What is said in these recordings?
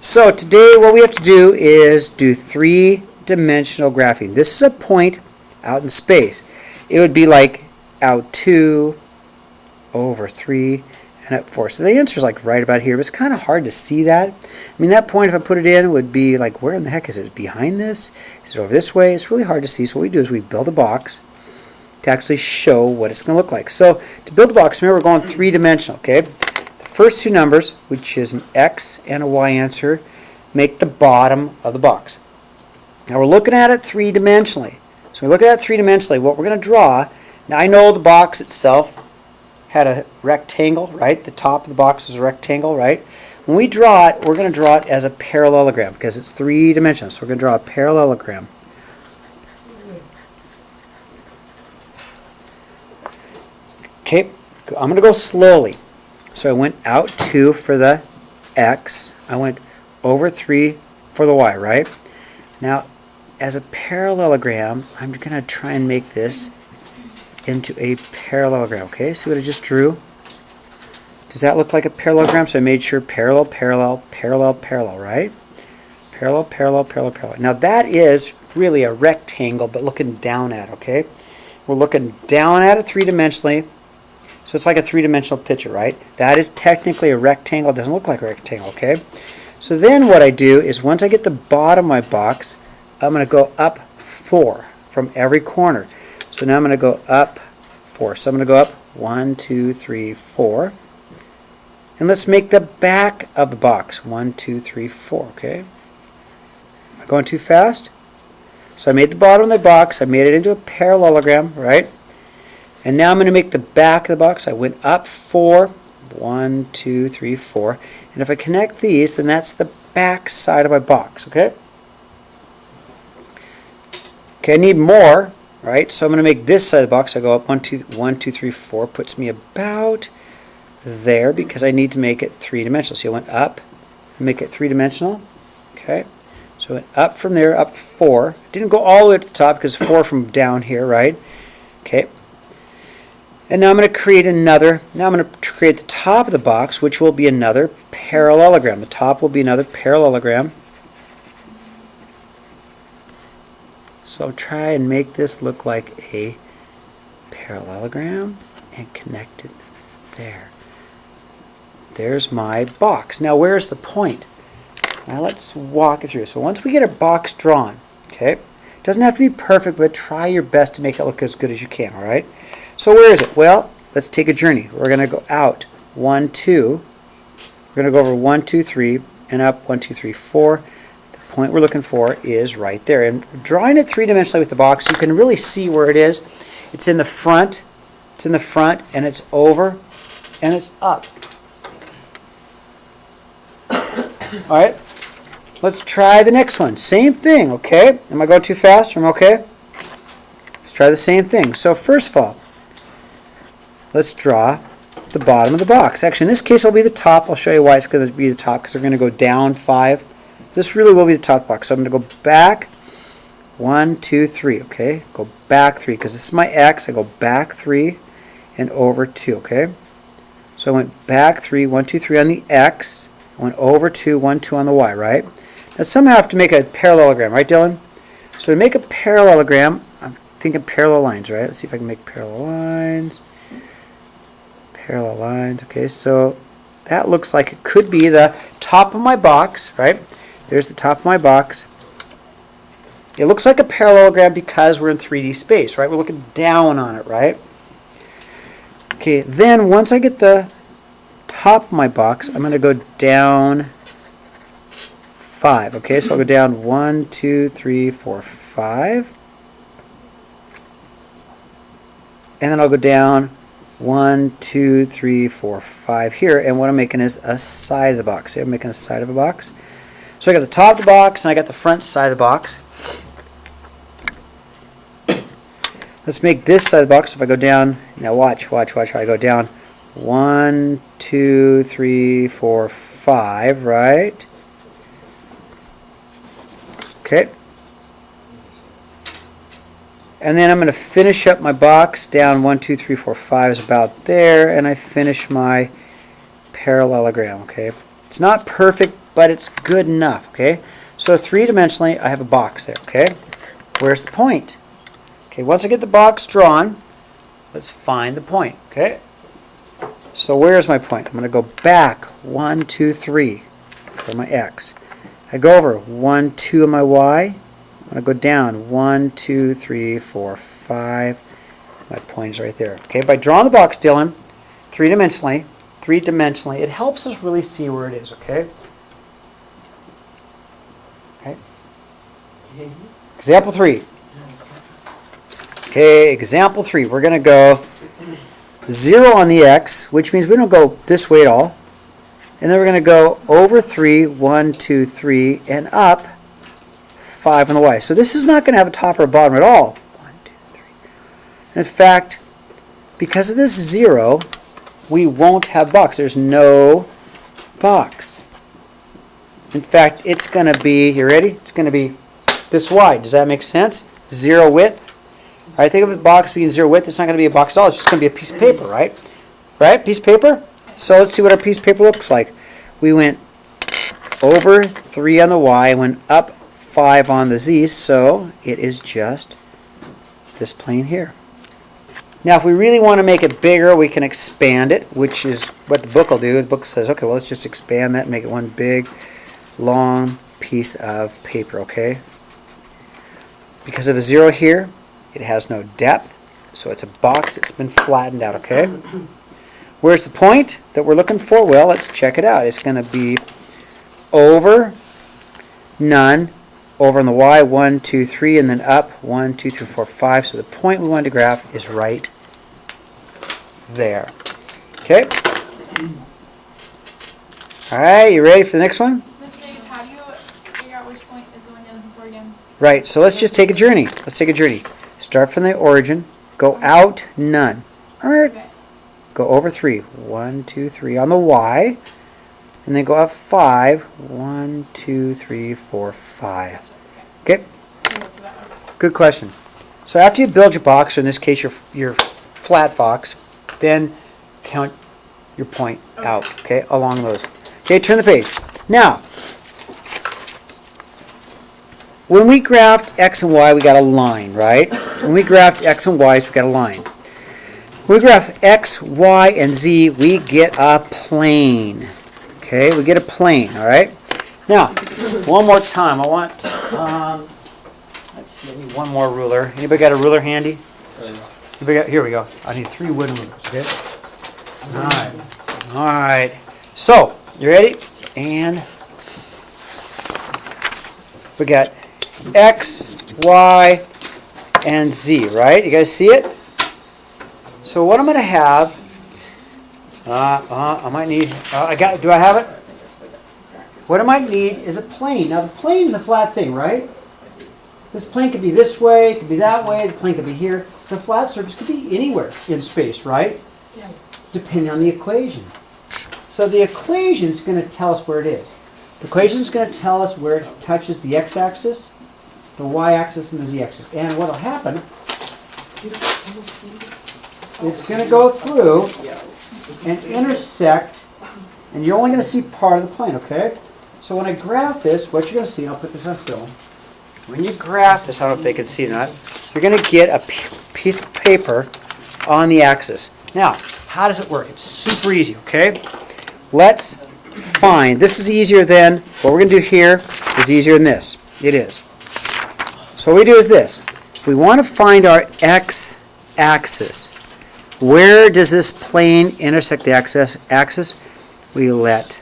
So today what we have to do is do three-dimensional graphing. This is a point out in space. It would be like out 2 over 3 and up 4. So the answer is like right about here, but it's kind of hard to see that. I mean, that point, if I put it in, would be like, where in the heck is it? Behind this? Is it over this way? It's really hard to see. So what we do is we build a box to actually show what it's going to look like. So to build the box, remember we're going three-dimensional, okay? The first two numbers, which is an X and a Y answer, make the bottom of the box. Now we're looking at it three-dimensionally. So we're looking at it three-dimensionally. What we're going to draw, now I know the box itself had a rectangle, right? The top of the box was a rectangle, right? When we draw it, we're going to draw it as a parallelogram because it's three-dimensional. So we're going to draw a parallelogram. Okay, I'm going to go slowly. So I went out 2 for the X. I went over 3 for the Y, right? Now, as a parallelogram, I'm going to try and make this into a parallelogram. Okay, see what I just drew? Does that look like a parallelogram? So I made sure parallel, parallel, parallel, parallel, right? Parallel, parallel, parallel, parallel. Now that is really a rectangle, but looking down at it, okay? We're looking down at it three-dimensionally. So it's like a three-dimensional picture, right? That is technically a rectangle. It doesn't look like a rectangle, okay? So then what I do is once I get the bottom of my box, I'm going to go up 4 from every corner. So now I'm going to go up 4. So I'm going to go up 1, 2, 3, 4. And let's make the back of the box 1, 2, 3, 4, okay? Am I going too fast? So I made the bottom of the box. I made it into a parallelogram, right? And now I'm going to make the back of the box. I went up 4, 1, 2, 3, 4. And if I connect these, then that's the back side of my box, okay? Okay, I need more, right? So I'm going to make this side of the box. I go up 1, 2, 3, 4. Puts me about there because I need to make it three-dimensional. So I went up and make it three-dimensional, okay? So I went up from there, up 4. Didn't go all the way to the top because 4 from down here, right? Okay. And now I'm going to create another, now I'm going to create the top of the box, which will be another parallelogram. The top will be another parallelogram. So I'll try and make this look like a parallelogram and connect it there. There's my box. Now where's the point? Now let's walk it through. So once we get our box drawn, okay, it doesn't have to be perfect, but try your best to make it look as good as you can, all right? So where is it? Well, let's take a journey. We're going to go out 1, 2. We're going to go over 1, 2, 3, and up 1, 2, 3, 4. The point we're looking for is right there. And drawing it three-dimensionally with the box, you can really see where it is. It's in the front. It's in the front, and it's over, and it's up. All right. Let's try the next one. Same thing, okay? Am I going too fast? Am I okay? Let's try the same thing. So first of all, let's draw the bottom of the box. Actually, in this case, it'll be the top. I'll show you why it's going to be the top, because they're going to go down 5. This really will be the top box. So I'm going to go back 1, 2, 3, okay? Go back 3, because this is my X. I go back 3 and over 2, okay? So I went back 3, 1, 2, 3 on the X. I went over 2, 1, 2 on the Y, right? Now somehow I have to make a parallelogram, right, Dylan? So to make a parallelogram, I'm thinking parallel lines, right? Let's see if I can make parallel lines. Parallel lines, okay, so that looks like it could be the top of my box, right? There's the top of my box. It looks like a parallelogram because we're in 3D space, right? We're looking down on it, right? Okay, then once I get the top of my box, I'm going to go down 5, okay? So I'll go down 1, 2, 3, 4, 5. And then I'll go down 1, 2, 3, 4, 5 here, and what I'm making is a side of the box. See, I'm making a side of a box. So I got the top of the box, and I got the front side of the box. Let's make this side of the box. If I go down, now watch how I go down 1, 2, 3, 4, 5, right? Okay. And then I'm going to finish up my box down 1, 2, 3, 4, 5 is about there, and I finish my parallelogram. Okay, it's not perfect but it's good enough, okay? So three-dimensionally, I have a box there, okay? Where's the point? Okay, once I get the box drawn, let's find the point, okay? So where's my point? I'm going to go back 1, 2, 3 for my x. I go over 1, 2 on my y. I'm going to go down 1, 2, 3, 4, 5. My point is right there. Okay, by drawing the box, Dylan, three-dimensionally, it helps us really see where it is, okay? Okay. Example 3. Okay, example 3. We're going to go 0 on the x, which means we don't go this way at all. And then we're going to go over 3, 1, 2, 3, and up 5 on the y. So this is not going to have a top or a bottom at all. 1, 2, 3. In fact, because of this 0, we won't have box. There's no box. In fact, it's going to be, you ready? It's going to be this wide. Does that make sense? 0 width. All right, think of a box being 0 width. It's not going to be a box at all. It's just going to be a piece of paper, right? Right? Piece of paper? So let's see what our piece of paper looks like. We went over 3 on the y and went up 5 on the z, so it is just this plane here. Now, if we really want to make it bigger, we can expand it, which is what the book will do. The book says, okay, well, let's just expand that and make it one big, long piece of paper, okay? Because of a 0 here, it has no depth, so it's a box that's been flattened out, okay? Where's the point that we're looking for? Well, let's check it out. It's going to be over, none, over on the y, 1, 2, 3, and then up, 1, 2, 3, 4, 5. So the point we wanted to graph is right there. Okay? All right, you ready for the next one? Mr. Davis, how do you figure out which point is the one you're looking for again? Right, so let's just take a journey. Let's take a journey. Start from the origin, go out, none. All right. Okay. Go over 3. 1, 2, 3 on the y. And then go up 5. 1, 2, 3, 4, 5. Okay? Good question. So after you build your box, or in this case your flat box, then count your point out, okay, along those. Okay, turn the page. Now, when we graphed x and y, we got a line, right? When we graphed x and y's, we got a line. When we graph x, y, and z, we get a plane. Okay, we get a plane, all right? Now, one more time. I want, let's see, I need one more ruler. Anybody got a ruler handy? Here we go. I need 3 wooden rulers, okay? All right. All right. So, you ready? And we got x, y, and z, right? You guys see it? So what I'm going to have, I might need, do I have it? What I might need is a plane. Now the plane is a flat thing, right? This plane could be this way, it could be that way, the plane could be here. It's a flat surface, it could be anywhere in space, right? Yeah. Depending on the equation. So the equation is going to tell us where it is. The equation is going to tell us where it touches the x-axis, the y-axis, and the z-axis. And what will happen, it's going to go through and intersect, and you're only going to see part of the plane, okay? So when I graph this, what you're going to see, and I'll put this on film, when you graph this, I don't know if they can see it or not, you're going to get a piece of paper on the axis. Now, how does it work? It's super easy, okay? Let's find, this is easier than, what we're going to do here is easier than this. It is. So what we do is this. If we want to find our x-axis, where does this plane intersect the axis? We let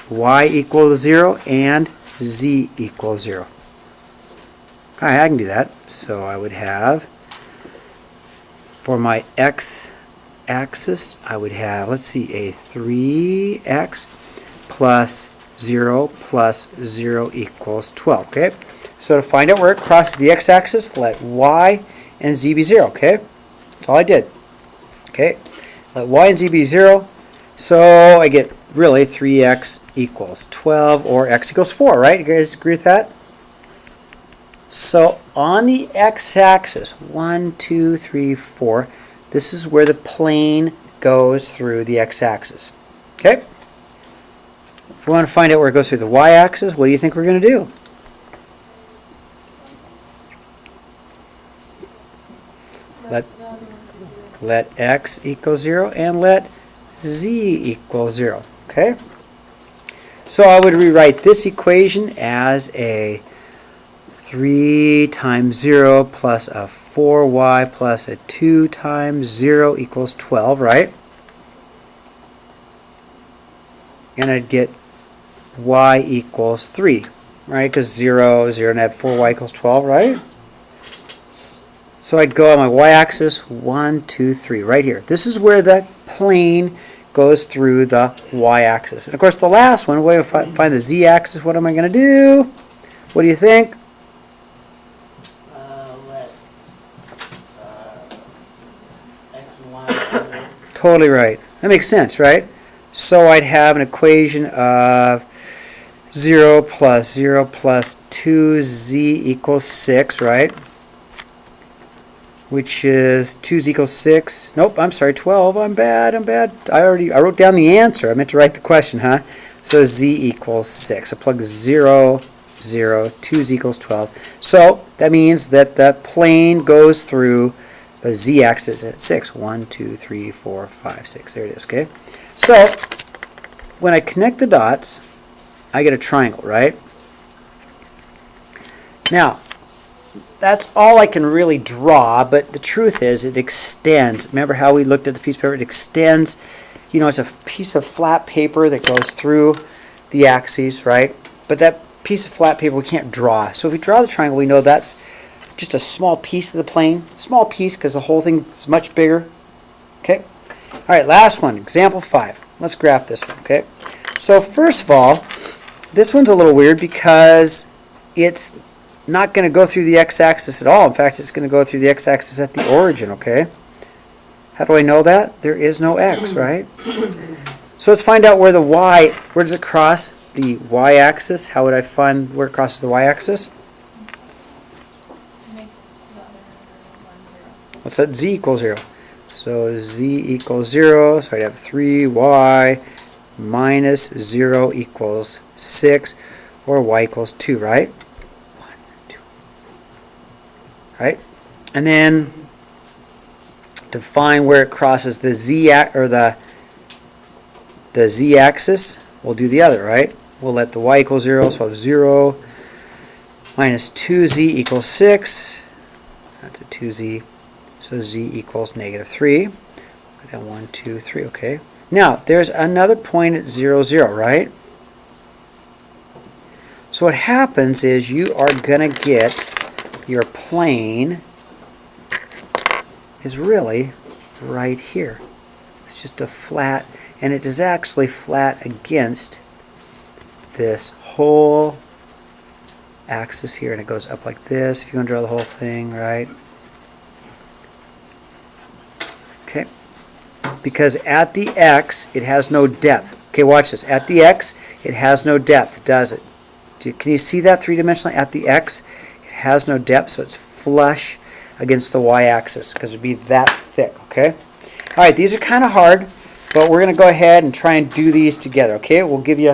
y equal 0 and z equal 0. All right, I can do that. So I would have, for my x-axis, I would have, let's see, a 3x plus 0 equals 12, okay? So to find out where it crosses the x-axis, let y and z be 0, okay? That's all I did. Okay, let y and z be 0, so I get really 3x equals 12, or x equals 4, right? You guys agree with that? So on the x-axis, 1, 2, 3, 4, this is where the plane goes through the x-axis. Okay? If we want to find out where it goes through the y-axis, what do you think we're going to do? Let The other ones be 0. Let x equal 0 and let z equal 0. Okay? So I would rewrite this equation as a 3 times 0 plus a 4y plus a 2 times 0 equals 12, right? And I'd get y equals 3, right? Because 0, 0, and add 4y equals 12, right? So I'd go on my y-axis, 1, 2, 3, right here. This is where the plane goes through the y-axis. And of course, the last one, when I find the z-axis, what am I going to do? What do you think? Let x and y equal 0. Totally right. That makes sense, right? So I'd have an equation of 0 plus 2z equals 6, right? Which is 2z equals 6. Nope, I'm sorry, 12. I'm bad. I wrote down the answer. I meant to write the question, huh? So z equals 6. I plug 0, 0, 2z equals 12. So that means that the plane goes through the z-axis at 6. 1, 2, 3, 4, 5, 6. There it is, okay? So when I connect the dots, I get a triangle, right? Now, that's all I can really draw, but the truth is it extends. Remember how we looked at the piece of paper? It extends. You know, it's a piece of flat paper that goes through the axes, right? But that piece of flat paper we can't draw. So if we draw the triangle, we know that's just a small piece of the plane. Small piece because the whole thing is much bigger. Okay? All right, last one, example 5. Let's graph this one, okay? So first of all, this one's a little weird because it's not going to go through the x-axis at all. In fact, it's going to go through the x-axis at the origin, okay? How do I know that? There is no x, right? So let's find out where the y, where does it cross the y-axis? How would I find where it crosses the y-axis? Make the other numbers 1, 0. Let's set z equals 0. So z equals 0, so I'd have 3y minus 0 equals 6, or y equals 2, right? 1, 2. Right? And then to find where it crosses the the z-axis, we'll do the other, right? We'll let the y equal 0, so I'll have 0 minus 2z equals 6. That's a 2z. So z equals negative 3. And 1, 2, 3, okay? Now, there's another point at 0, 0, right? So what happens is you are going to get your plane is really right here. It's just a flat, and it is actually flat against this whole axis here, and it goes up like this if you want to draw the whole thing, right? Okay. Because at the x, it has no depth. Okay, watch this. At the x, it has no depth, does it? Can you see that three-dimensionally? At the x, it has no depth, so it's flush against the y-axis because it would be that thick, okay? All right, these are kind of hard, but we're going to go ahead and try and do these together, okay? We'll give you